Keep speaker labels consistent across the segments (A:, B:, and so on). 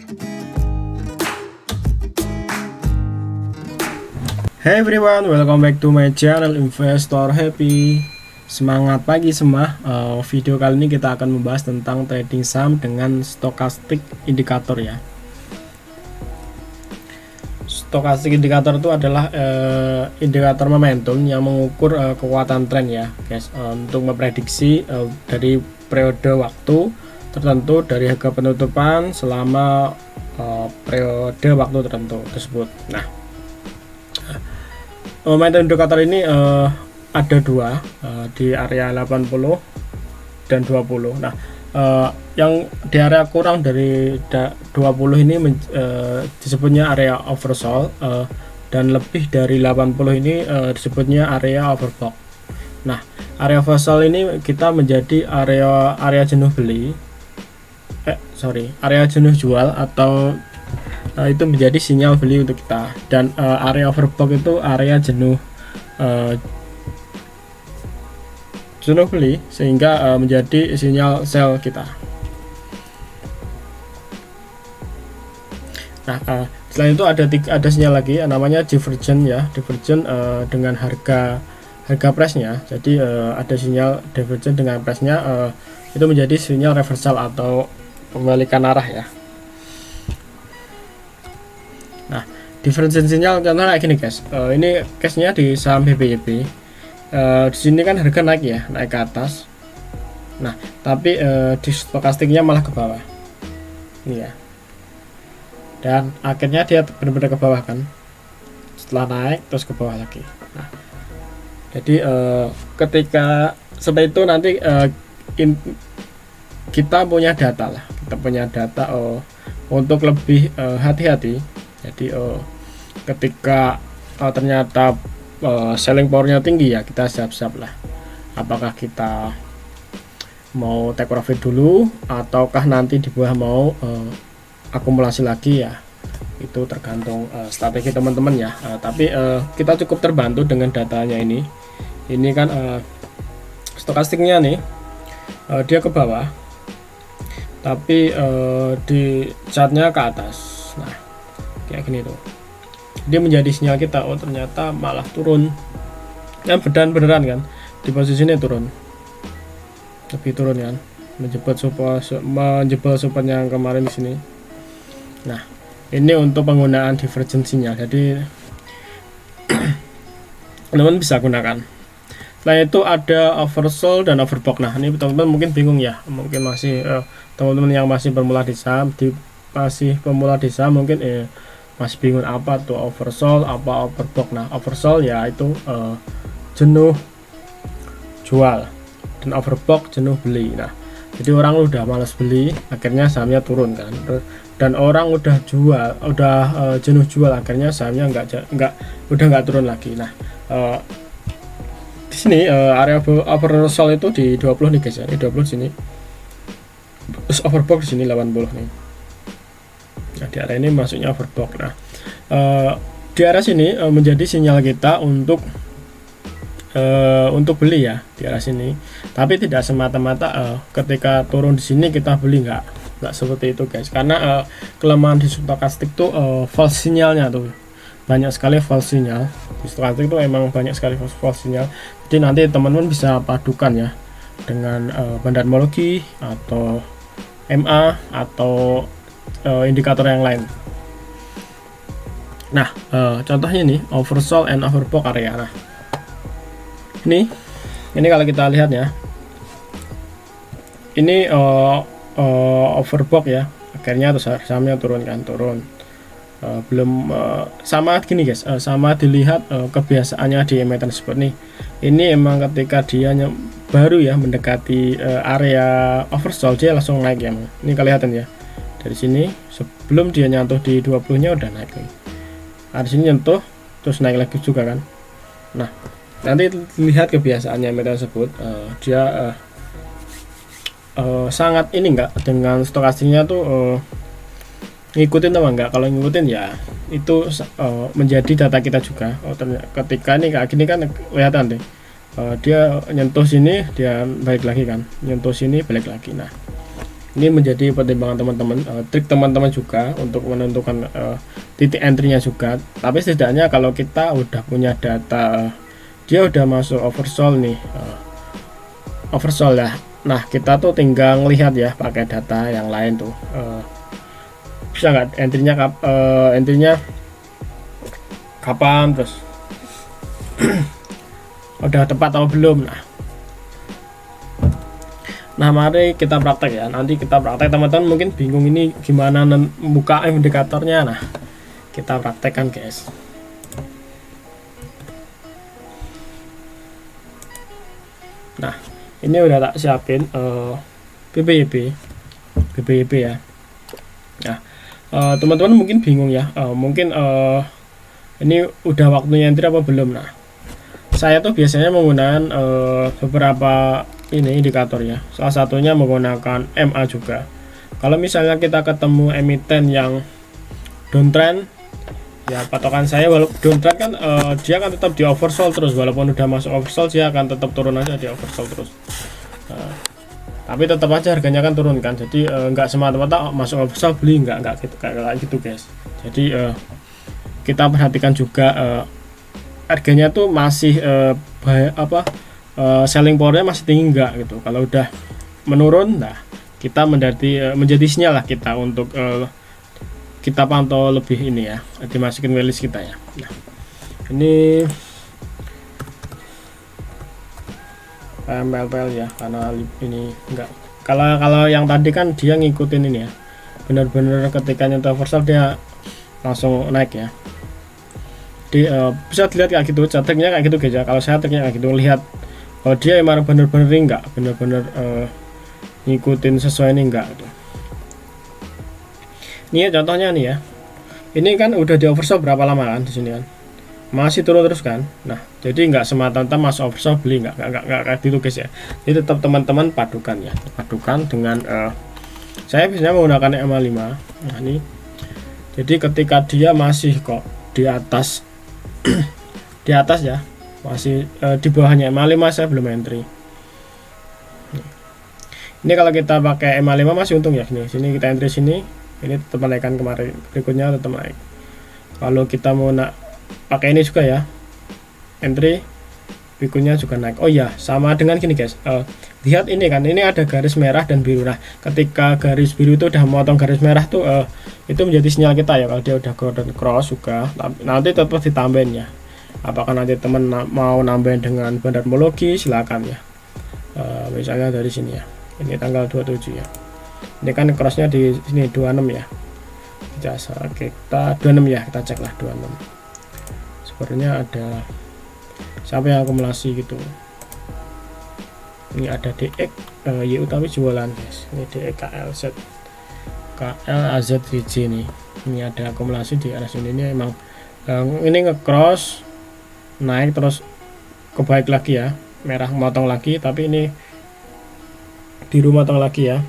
A: Hey everyone, welcome back to my channel Investor Happy. Semangat pagi semua. Video kali ini kita akan membahas tentang trading saham dengan stochastic indicator ya. Stochastic indicator itu adalah indikator momentum yang mengukur kekuatan tren ya, guys, untuk memprediksi dari periode waktu tertentu dari harga penutupan selama periode waktu tertentu tersebut. Nah, momentum indikator ini ada dua di area 80 dan 20. Nah, yang di area kurang dari 20 ini disebutnya area oversold, dan lebih dari 80 ini disebutnya area overbought. Nah, area oversold ini kita menjadi area jenuh beli, area jenuh jual, atau itu menjadi sinyal beli untuk kita, dan area overbought itu area jenuh beli sehingga menjadi sinyal sell kita. Nah, selain itu ada sinyal lagi namanya divergent ya, divergent dengan harga price-nya. Jadi ada sinyal divergent dengan price-nya, itu menjadi sinyal reversal atau pembalikan arah ya. Nah, divergent sinyal contohnya kayak gini guys. Ini case-nya di saham BBYB. Di sini kan harga naik ya, naik ke atas. Nah, tapi di stokastiknya malah ke bawah. Ini ya. Dan akhirnya dia benar-benar ke bawah kan. Setelah naik terus ke bawah lagi. Nah, jadi ketika seperti itu nanti kita punya data lah. Kita punya data untuk lebih hati-hati. Jadi ketika ternyata selling powernya tinggi ya, kita siap-siap lah. Apakah kita mau take profit dulu ataukah nanti di bawah mau akumulasi lagi ya, itu tergantung strategi teman-teman ya. Tapi kita cukup terbantu dengan datanya ini kan stokastiknya nih, dia ke bawah tapi di chartnya ke atas. Nah, kayak gini tuh, dia menjadi sinyal kita, ternyata malah turun ya, beneran kan, di posisi ini turun, lebih turun kan, menjebol support yang kemarin di sini. Nah, ini untuk penggunaan divergent sinyal, jadi teman-teman bisa gunakan. Selain itu ada oversold dan overbought. Nah, ini teman-teman mungkin bingung ya, mungkin masih teman-teman yang masih pemula di saham mungkin masih bingung apa tuh oversold, apa overbought. Nah, oversold ya itu jenuh jual, dan overbought jenuh beli. Nah, jadi orang udah malas beli, akhirnya sahamnya turun kan, dan orang udah jenuh jual, akhirnya sahamnya nggak turun lagi. Nah, di sini area oversold itu di 20 nih guys ya, di 20 sini, terus overbought di sini 80 nih. Nah, di area ini masuknya overbought. Nah, di area sini menjadi sinyal kita untuk beli ya, di area sini. Tapi tidak semata-mata ketika turun di sini kita beli, nggak seperti itu guys. Karena kelemahan di stokastik tuh false sinyalnya tuh banyak sekali, false sinyal di stokastik tuh emang banyak sekali false sinyal. Jadi nanti teman-teman bisa padukan ya dengan bandarmologi atau MA atau indikator yang lain. Nah, contohnya ini oversold and overbought area. Nah, ini kalau kita lihat ya, ini overbought ya, akhirnya terus sahamnya turun. Belum sama gini guys, sama dilihat kebiasaannya di emiten tersebut nih. Ini emang ketika dia baru ya mendekati area oversold, dia langsung naik ya. Ini kelihatan ya. Dari sini sebelum dia nyentuh di 20 nya udah naik nih. Di sini nyentuh terus naik lagi juga kan. Nah, nanti lihat kebiasaannya emiten tersebut, dia sangat ini enggak dengan stokastiknya tuh ngikutin atau enggak. Kalau ngikutin ya itu menjadi data kita juga. Ternyata ketika ini kayak gini kan kelihatan deh, dia nyentuh sini dia balik lagi kan, nyentuh sini balik lagi. Nah, Ini menjadi pertimbangan teman-teman, trik teman-teman juga untuk menentukan titik entry-nya juga. Tapi setidaknya kalau kita udah punya data, dia udah masuk oversold nih, oversold ya. Nah, kita tuh tinggal ngelihat ya pakai data yang lain tuh, bisa nggak entry-nya kapan, terus udah tepat atau belum. Nah, mari kita praktek ya. Nanti kita praktek, teman-teman mungkin bingung ini gimana buka indikatornya. Nah, kita praktekkan guys. Nah, ini udah tak siapin BPYP ya. Nah, teman-teman mungkin bingung ya, mungkin ini udah waktunya entry apa belum. Nah, saya tuh biasanya menggunakan beberapa ini indikator ya, salah satunya menggunakan MA juga. Kalau misalnya kita ketemu emiten yang downtrend ya, patokan saya walaupun downtrend kan dia akan tetap di oversold terus, walaupun udah masuk oversold dia akan tetap turun aja di oversold terus. Tapi tetap aja harganya kan turun kan, jadi nggak semata-mata masuk oversold beli, nggak gitu, kayak gitu guys. Jadi kita perhatikan juga harganya tuh masih selling powernya masih tinggi enggak gitu. Kalau udah menurun, nah kita menjadi sinyal lah kita untuk kita pantau lebih ini ya, dimasukin wellis kita ya. Nah, ini MLPL ya, karena ini enggak, kalau yang tadi kan dia ngikutin ini ya, benar-benar ketika nyentuh oversold dia langsung naik ya. Jadi bisa dilihat kayak gitu, triknya kayak gitu guys ya. Kalau saya triknya kayak gitu, lihat kalau dia emang bener-bener enggak, bener-bener ngikutin sesuai ini enggak gitu. Ini ya contohnya nih ya, ini kan udah di oversold berapa lama kan di sini kan, masih turun terus kan. Nah, jadi enggak semata-mata masuk oversold beli, enggak kayak gitu guys ya. Jadi tetap teman-teman padukan ya, padukan dengan saya biasanya menggunakan MA5. Nah, ini jadi ketika dia masih kok di atas di atas ya, masih di bawahnya MA5, saya belum entry. Ini kalau kita pakai MA5 masih untung ya, sini kita entry sini, ini tetap naikkan kemarin, berikutnya tetap naik. Kalau kita mau pakai ini juga ya, entry berikutnya juga naik. Oh ya, sama dengan gini guys, lihat ini kan, ini ada garis merah dan biru. Nah, ketika garis biru itu udah memotong garis merah tuh itu menjadi sinyal kita ya, kalau dia udah golden cross juga. Nanti tetap ditambahin ya. Apakah nanti teman mau nambahin dengan bandarmologi, silakan ya. Misalnya dari sini ya, ini tanggal 27 ya, ini kan crossnya di sini 26 ya, kita 26 ya, kita cek lah 26. Sebenarnya ada siapa yang akumulasi gitu. Ini ada DX YU tapi jualan guys, ini DX KLAZVJ nih. Ini ada akumulasi di arah sini. Ini emang ini ngecross naik terus kebaik lagi ya, merah motong lagi, tapi ini biru motong lagi ya,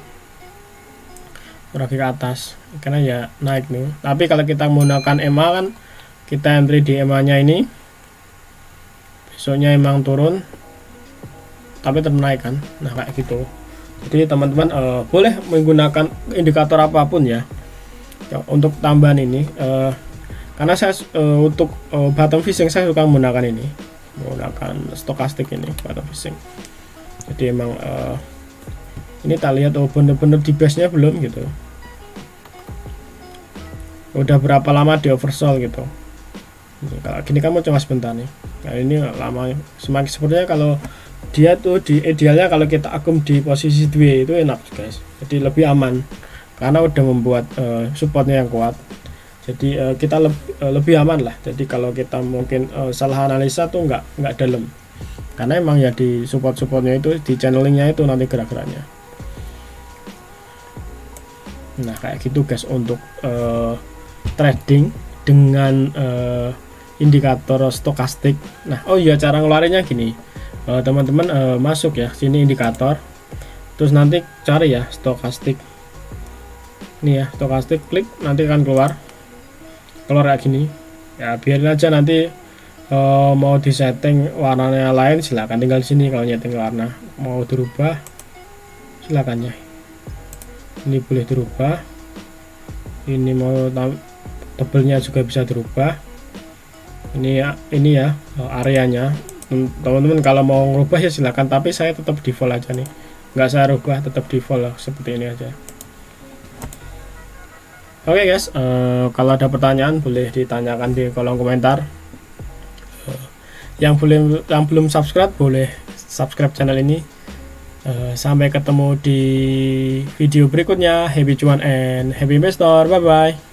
A: lagi ke atas karena ya naik nih. Tapi kalau kita menggunakan EMA kan, kita entry di EMA nya ini, besoknya emang turun tapi tetap naik kan. Nah, kayak gitu. Jadi teman-teman boleh menggunakan indikator apapun ya, untuk tambahan ini. Karena saya untuk bottom fishing saya suka menggunakan stokastik ini, bottom fishing. Jadi emang ini tak lihat bener-bener di base nya belum gitu, udah berapa lama di oversold gitu. Kalau gini kamu cuma sebentar nih. Nah, ini lama, semakin sepertinya kalau dia tuh di idealnya kalau kita akum di posisi 2 itu enak guys, jadi lebih aman karena udah membuat supportnya yang kuat. Jadi kita lebih aman lah. Jadi kalau kita mungkin salah analisa tuh nggak dalam, karena emang ya di supportnya itu, di channelingnya itu nanti gerak-geraknya. Nah, kayak gitu guys untuk trading dengan indikator stokastik. Nah, oh iya, cara ngeluarinnya gini, teman-teman masuk ya sini indikator, terus nanti cari ya stokastik. Ini ya stokastik, klik, nanti akan keluar kayak gini ya. Biarin aja, nanti mau disetting warnanya lain silahkan, tinggal sini. Kalau nyeting warna mau dirubah silakan ya. ini boleh dirubah, ini mau tebelnya juga bisa dirubah. Ini ya areanya. Teman-teman kalau mau ngerubah ya silakan, tapi saya tetap default aja nih, nggak saya rubah, tetap default seperti ini aja. Oke guys, kalau ada pertanyaan boleh ditanyakan di kolom komentar. Yang belum subscribe boleh subscribe channel ini. Sampai ketemu di video berikutnya. Happy cuan and happy investor, bye bye.